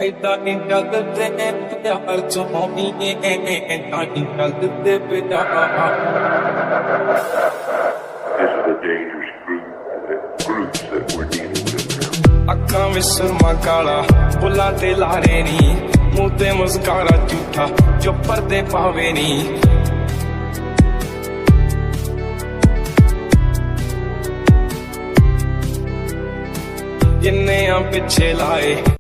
ਏਦਾਂ ਨਹੀਂ ਚੱਲਦੇ ਪਿਆਰ ਚੋਣੀ ਏਦਾਂ ਨਹੀਂ ਚੱਲਦੇ ਪਿਆਰ This is a dangerous group, the groups that we're dealing with now. ਅੱਖਾਂ ਵਿੱਚ ਸੁਰਮਾ ਕਾਲਾ ਬੁੱਲਾਂ ਤੇ ਲਾਰੇ ਨੀ ਮੂੰਹ ਤੇ ਮੁਸਕਾਰਾ ਝੂਠਾ ਜੋ ਪਰਦੇ ਪਾਵੇ ਨੀ ਜਿੰਨੇ ਆ ਪਿੱਛੇ ਲਾਏ